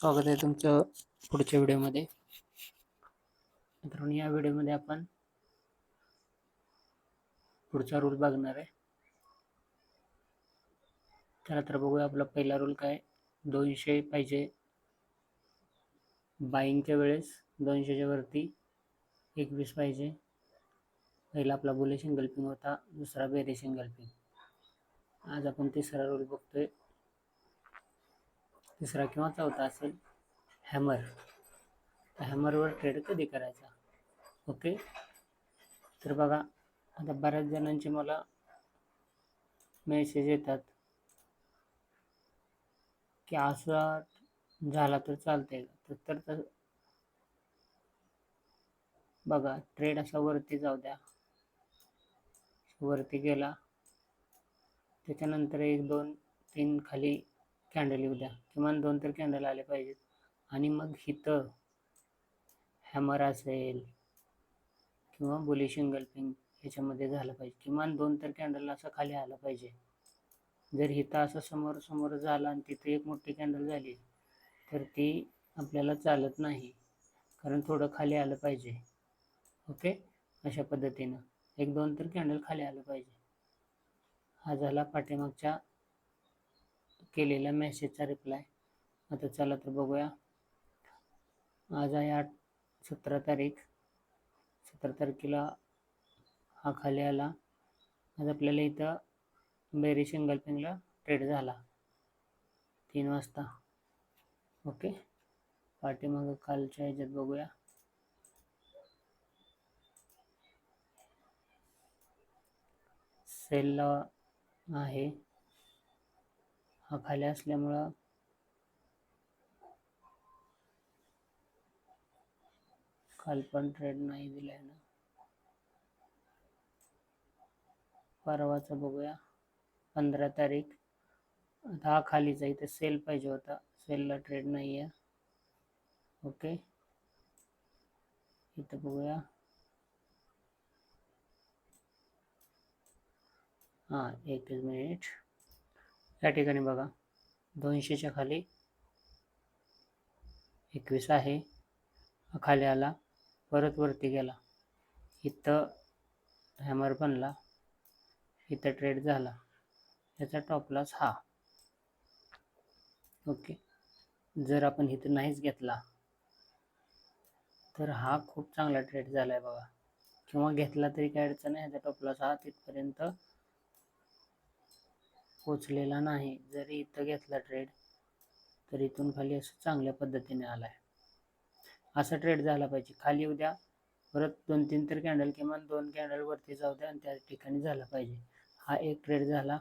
स्वागत आहे तुमचं पुढच्या व्हिडिओमध्ये. मित्रांनो, या व्हिडिओमध्ये आपण पुढचा रूल बघणार आहे. चला तर बघूया. आपला पहिला रूल काय, 200 पाहिजे बाईंगच्या वेळेस, 200च्या वरती 21 पाहिजे. पहिला आपला बुलिश एंगल्फिंग होता, दुसरा बेरिश एंगल्फिंग. आज आपण तिसरा रूल बघतोय. तिसरा किंवा चौथा असेल हॅमर. हॅमरवर ट्रेड कधी करायचा. ओके, तर बघा, आता बऱ्याच जणांचे मला मेसेज येतात की असा झाला तर चालतंय का. तर बघा, ट्रेड असा वरती जाऊ द्या. वरती गेला, त्याच्यानंतर 1 2 3 खाली कॅन्डल येऊ द्या. किमान 2 तर कॅन्डल आले पाहिजेत. आणि मग इथं हॅमर असेल किंवा बुलिश एंगल्फिंग ह्याच्यामध्ये झालं पाहिजे. किमान 2 तर कॅन्डल असं खाली आलं पाहिजे. जर इथं असं समोर झालं आणि तिथे एक मोठी कॅन्डल झाली तर ती आपल्याला चालत नाही, कारण थोडं खाली आलं पाहिजे. ओके, अशा पद्धतीनं 1 2 तर कॅन्डल खाली आलं पाहिजे. हा झाला पाठीमागच्या केलेल्या मेसेजचा रिप्लाय. आता चला तर बघूया. आज आहे 17 तारीख. 17 तारखेला हा खाली आला. आज आपल्याला इथं बेरिश एंगल्फिंगला ट्रेड झाला 3 वाजता. ओके, पाठीमागं खालच्या ह्याच्यात बघूया. सेलला आहे, हा खाली असल्यामुळं काल पण ट्रेड नाही दिलाय ना. परवाचा बघूया, 15 तारीख. आता हा खालीचा, इथे सेल पाहिजे होता, सेलला ट्रेड नाही आहे. ओके, इथं बघूया. हां, एकच मिनिट. या ठिकाणी बघा, 200च्या खाली 21 आहे. हा खाली आला, परत वरती गेला, इथं हॅमर बनला, इथं ट्रेड झाला. याचा टॉप लॉस हा. ओके, जर आपण इथं नाहीच घेतला तर हा खूप चांगला ट्रेड झालाय बघा. किंवा घेतला तरी काय अडचण नाही, ह्याचा टॉप लॉस हा तिथपर्यंत पोचलेला नाही. जरी इथं घेतला ट्रेड तर इथून खाली असं चांगल्या पद्धतीने आलाय. असा ट्रेड झाला पाहिजे. खाली येऊ द्या, परत 2 3 तर कॅन्डल, किमान 2 कॅन्डल वरती जाऊ द्या आणि त्या ठिकाणी झाला पाहिजे. हा एक ट्रेड झाला.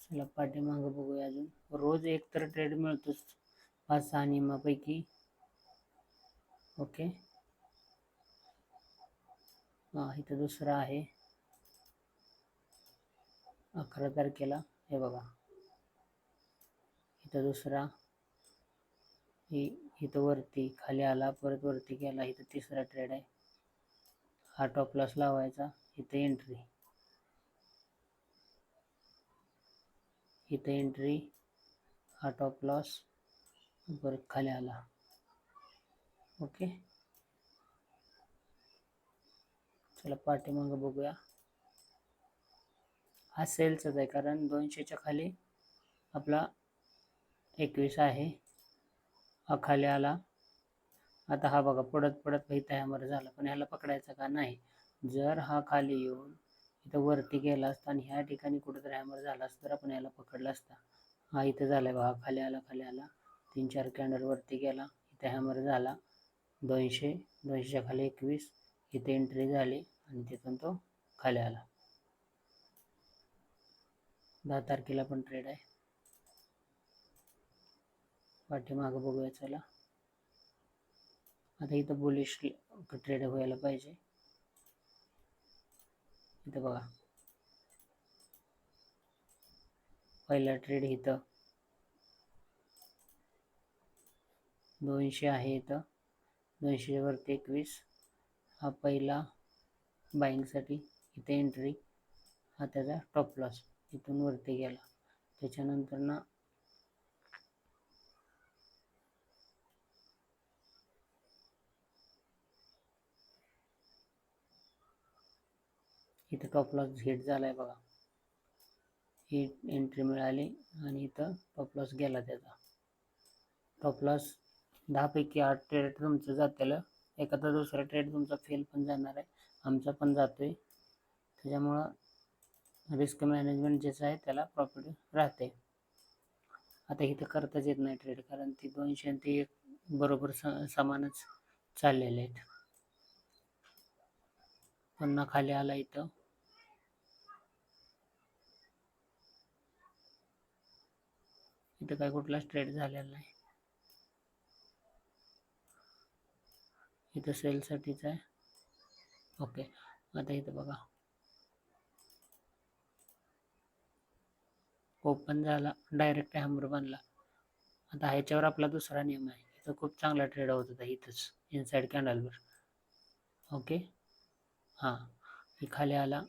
चला पाठीमागं बघूया. अजून रोज एक तर ट्रेड मिळतोच 5-6 नियमापैकी. ओके, हां, इथं दुसरा आहे 11 तारखेला. हे बघा, इथं दुसरा, इथं वरती खाली आला, परत वरती गेला, इथं तिसरा ट्रेड आहे. हा टॉप लॉस लावायचा, इथं एंट्री, इथं एंट्री, हा टॉप लॉस, परत खाली आला. ओके, चला पाठीमागं बघूया. हा सेलचाच आहे, कारण 200च्या खाली आपला 21 आहे. हा खाली आला. आता हा बघा, पडत इथं हॅमर झाला, पण ह्याला पकडायचा का नाही. जर हा खाली येऊन इथं वरती गेला असता आणि ह्या ठिकाणी कुठेतरी हॅमर झाला असता तर आपण याला पकडला असता. हा इथं झालाय बघा, खाली आला 3-4 कॅन्डल वरती गेला, इथं हॅमर झाला 200च्या खाली 21, इथे एंट्री झाली आणि तिथून तो खाली आला. 10 तारखेला पण ट्रेड आहे. पाठीमागं बघूया. चला, आता इथं बुलिश ट्रेड व्हायला पाहिजे. इथं बघा, पहिला ट्रेड इथं 200 आहे, इथं 200 वरती 21, हा पहिला बाईंगसाठी, इथे एंट्री, हा त्याचा टॉप लॉस. इथून वरती गेला. त्याच्यानंतर ना इथं टॉप लॉस हिट झालाय बघा, ही एंट्री मिळाली आणि इथं टॉप लॉस गेला त्याचा. टॉप लॉस 10 पैकी 8 ट्रेड तुमचं जातेलं, एखादा दुसरा ट्रेड तुमचा फेल पण जाणार आहे, आमचा पण जातोय. त्याच्यामुळं रिस्क मॅनेजमेंट ज्याचं आहे त्याला प्रॉफिट राहते. आता इथं करताच येत नाही ट्रेड, कारण ती 200 आणि ती बरोबर समानच चाललेले आहेत. पुन्हा खाली आला इथं, इथं काय कुठलाच ट्रेड झालेला नाही, इथं सेलसाठीच आहे. ओके, आता इथं बघा ओपन झाला, डायरेक्ट हॅमर बनला. आता ह्याच्यावर आपला दुसरा नियम आहे, इथं खूप चांगला ट्रेड होत होता इथंच इनसाइड कॅन्डलवर. ओके, हां, ही खाली आला,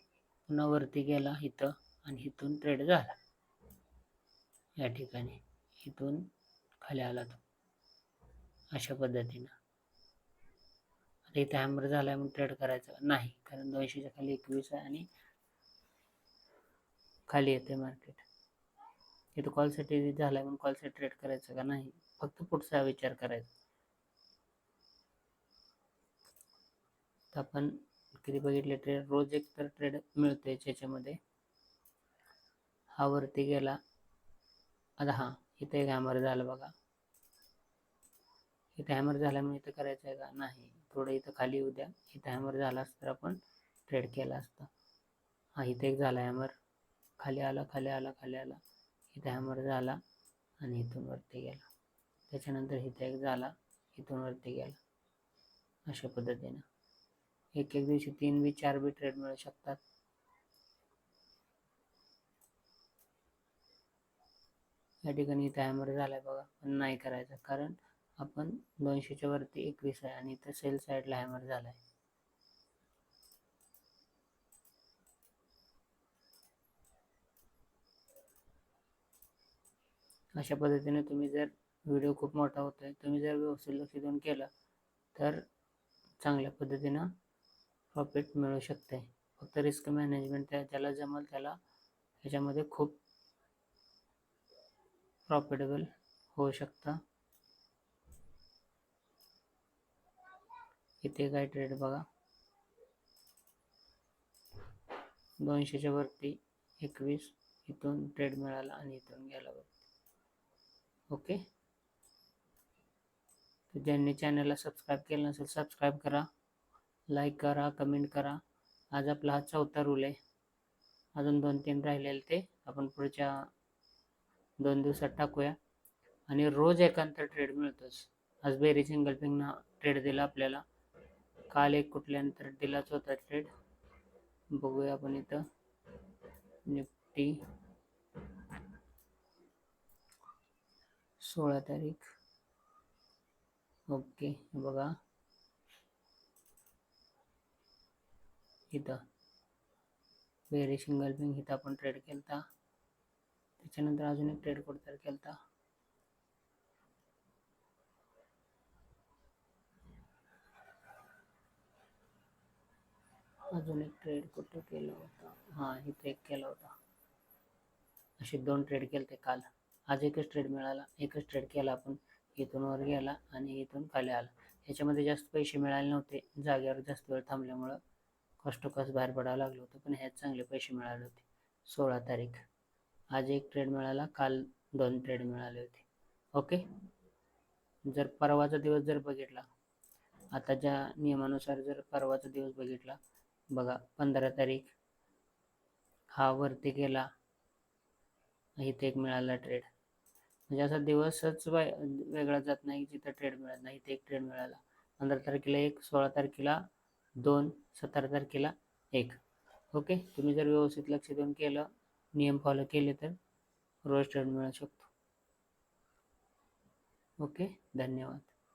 पुन्हा वरती गेला इथं आणि इथून ट्रेड झाला या ठिकाणी, इथून खाली आला तो अशा पद्धतीनं. आता इथे हॅमर झालाय म्हणून ट्रेड करायचं नाही, कारण 200च्या खाली 21 आहे आणि खाली येते मार्केट. इथं कॉलसाठी झालाय म्हणून कॉलसाठी ट्रेड करायचं का नाही, फक्त पुढचा विचार करायचा. तर आपण किती बघितले ट्रेड, रोज एक तर ट्रेड मिळतोय त्याच्यामध्ये. हा वरती गेला, आता हा इथे एक हॅमर झालं बघा, इथे हॅमर झाल्यामुळे इथं करायचं आहे का नाही, थोडं इथं खाली येऊ द्या. इथं हॅमर झाला असतं तर आपण ट्रेड केला असता. हा इथे एक झाला हॅमर, खाली आला खाली आला खाली आला, इथे हॅमर झाला आणि इथून वरती गेला. त्याच्यानंतर इथे एक झाला, इथून वरती गेला. अशा पद्धतीनं एक एक दिवशी 3 बी 4 बी ट्रेड मिळू शकतात. या ठिकाणी इथे हॅमर झालाय बघा, पण नाही करायचं, कारण आपण 200च्या वरती 21 आहे आणि इथं सेल साईडला हॅमर झालाय. अशा पद्धतीने तुम्ही जर व्हिडिओ खूप मोठा होतोय, तुम्ही जर व्यवस्थित लक्ष देऊन केलं तर चांगल्या पद्धतीनं प्रॉफिट मिळू शकते. फक्त रिस्क मॅनेजमेंट ज्याला जमल त्याला ह्याच्यामध्ये खूप प्रॉफिटेबल होऊ शकतं. इथे काय ट्रेड बघा, 200च्या वरती 21, इथून ट्रेड मिळाला आणि इथून गेला बघा. ओके, तर ज्यांनी चॅनलला सबस्क्राईब केलं नसेल सबस्क्राईब करा, लाईक करा, कमेंट करा. आज आपला हा 4था रूल आहे, अजून 2-3 राहिलेले ते आपण पुढच्या 2 दिवसात टाकूया. आणि रोज एकांतर ट्रेड मिळतोच. आज बेरी सिंगल पिंगना ट्रेड दिला आपल्याला, काल एक कुठल्यानंतर दिलाच होता ट्रेड. बघूया आपण इथं निफ्टी 16 तारीख. ओके, बघा इथं बेरी सिंगल पिंग इथं आपण ट्रेड केलता. त्याच्यानंतर अजून एक ट्रेड कुठं केलता, अजून एक ट्रेड कुठं केला होता, हां इथे एक केला होता. असे 2 ट्रेड केलते काल. आज एकच ट्रेड मिळाला, एकच ट्रेड केला आपण, इथून वर गेला आणि इथून खाली आला. ह्याच्यामध्ये जास्त पैसे मिळाले नव्हते, जागेवर जास्त वेळ थांबल्यामुळं कॉस्ट टू कॉस्ट बाहेर पडावं लागलं होतं, पण ह्यात चांगले पैसे मिळाले होते. 16 तारीख, आज एक ट्रेड मिळाला, काल 2 ट्रेड मिळाले होते. ओके, जर परवाचा दिवस जर बघितला, आताच्या नियमानुसार जर परवाचा दिवस बघितला बघा, 15 तारीख, हा वरती गेला, इथे एक मिळाला ट्रेड. म्हणजे असा दिवसच वेगळा जात नाही जिथं ट्रेड मिळत नाही. इथे एक ट्रेड मिळाला, 15 तारखेला 1, 16 तारखेला 2, 17 तारखेला 1. ओके, तुम्ही जर व्यवस्थित लक्ष देऊन केलं, नियम फॉलो केले तर रोज ट्रेड मिळू शकतो. ओके, धन्यवाद.